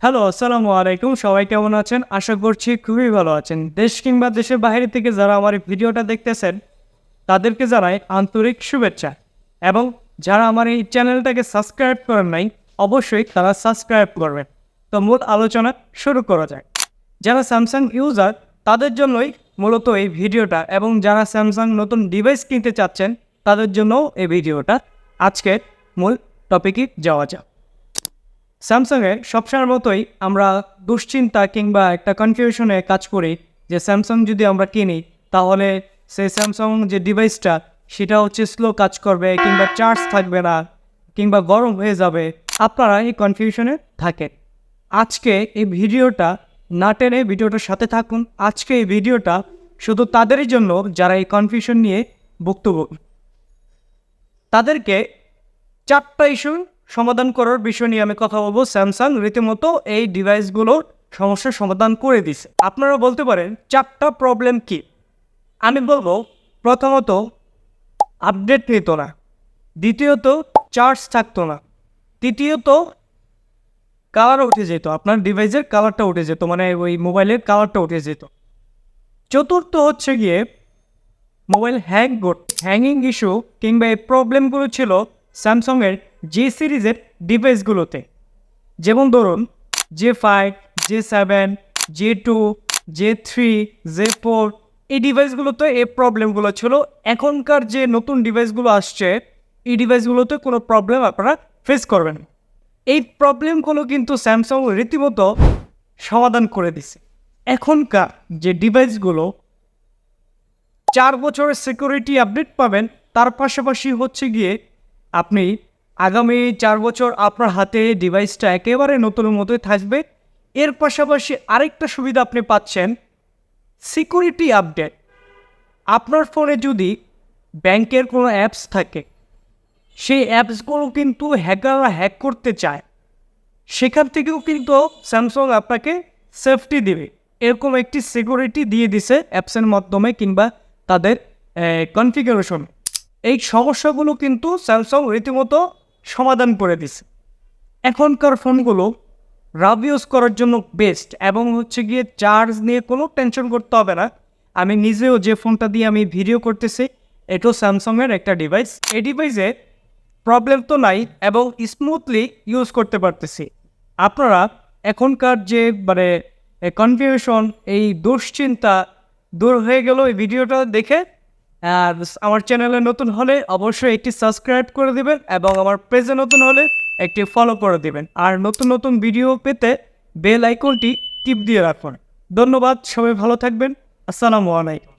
Hello, আসসালামু আলাইকুম। সবাই কেমন আছেন? আশা করছি খুবই ভালো আছেন। দেশ কিংবা দেশের বাইরে থেকে যারা আমার এই ভিডিওটা দেখতেছেন, তাদেরকে জানাই আন্তরিক শুভেচ্ছা। এবং যারা আমার এই চ্যানেলটাকে সাবস্ক্রাইব করেন নাই, অবশ্যই তারা সাবস্ক্রাইব করবেন। তো মূল আলোচনা শুরু করা যাক। যারা স্যামসাং ইউজার তাদের জন্যই মূলত এই ভিডিওটা, এবং যারা স্যামসাং নতুন ডিভাইস কিনতে চাচ্ছেন তাদের জন্যও এই ভিডিওটা। আজকে মূল টপিকে যাওয়া যাক। স্যামসাংয়ে সবসময়ের মতোই আমরা দুশ্চিন্তা কিংবা একটা কনফিউশনে কাজ করি যে স্যামসাং যদি আমরা কিনি তাহলে সেই স্যামসাং যে ডিভাইসটা সেটা হচ্ছে স্লো কাজ করবে কিংবা চার্জ থাকবে না কিংবা গরম হয়ে যাবে। আপনারা এই কনফিউশনে থাকেন। আজকে এই ভিডিওটা না টেনে ভিডিওটার সাথে থাকুন। আজকে এই ভিডিওটা শুধু তাদেরই জন্য যারা এই কনফিউশন নিয়ে ভুক্তভোগী। তাদেরকে 4টা ইস্যু সমাধান করার বিষয় নিয়ে আমি কথা বলবো। স্যামসাং রীতিমতো এই ডিভাইসগুলোর সমস্যার সমাধান করে দিছে। আপনারা বলতে পারেন 4টা প্রবলেম কি? আমি বলবো, প্রথমত আপডেট নিত না, দ্বিতীয়ত চার্জ থাকতো না, তৃতীয়ত কালার উঠে যেত, আপনার ডিভাইসের কালারটা উঠে যেত, মানে ওই মোবাইলের কালারটা উঠে যেত। চতুর্থ হচ্ছে গিয়ে মোবাইল হ্যাঙ্গিং ইস্যু কিংবা এই প্রবলেমগুলো ছিল স্যামসাংয়ের জে সিরিজের ডিভাইসগুলোতে। যেমন ধরুন J5, J7, J2, J3, J4 এই ডিভাইসগুলোতে এই প্রবলেমগুলো ছিল। এখনকার যে নতুন ডিভাইসগুলো আসছে এই ডিভাইসগুলোতে কোনো প্রবলেম আপনারা ফেস করবেন। এই প্রবলেমগুলো কিন্তু স্যামসাং রীতিমতো সমাধান করে দিছে। এখনকার যে ডিভাইসগুলো 4 বছরের সিকিউরিটি আপডেট পাবেন, তার পাশাপাশি হচ্ছে গিয়ে আপনি আগামী 4 বছর আপনার হাতে ডিভাইসটা একেবারে নতুনের মতোই থাকবে। এর পাশাপাশি আরেকটা সুবিধা আপনি পাচ্ছেন, সিকিউরিটি আপডেট। আপনার ফোনে যদি ব্যাংকের কোনো অ্যাপস থাকে, সেই অ্যাপসগুলো কিন্তু হ্যাকাররা হ্যাক করতে চায়, সেখান থেকেও কিন্তু স্যামসাং আপনাকে সেফটি দেবে। এরকম একটি সিকিউরিটি দিয়ে দিছে অ্যাপসের মাধ্যমে কিংবা তাদের কনফিগারেশন। এই সমস্যাগুলো কিন্তু স্যামসাং রীতিমতো সমাধান করে দিছে। এখনকার ফোনগুলো রাব ইউজ করার জন্য বেস্ট, এবং হচ্ছে গিয়ে চার্জ নিয়ে কোনো টেনশন করতে হবে না। আমি নিজেও যে ফোনটা দিয়ে আমি ভিডিও করতেছি এটাও স্যামসাংয়ের একটা ডিভাইস। এই ডিভাইসে প্রবলেম তো নাই এবং স্মুথলি ইউজ করতে পারতেছি। আপনারা এখনকার যে কনফিউশন, এই দুশ্চিন্তা দূর হয়ে গেল এই ভিডিওটা দেখে। আর আমার চ্যানেলে নতুন হলে অবশ্যই একটি সাবস্ক্রাইব করে দিবেন, এবং আমার পেজে নতুন হলে একটি ফলো করে দিবেন। আর নতুন নতুন ভিডিও পেতে বেল আইকনটি টিপ দিয়ে রাখুন। ধন্যবাদ, সবাই ভালো থাকবেন। আসসালামু আলাইকুম।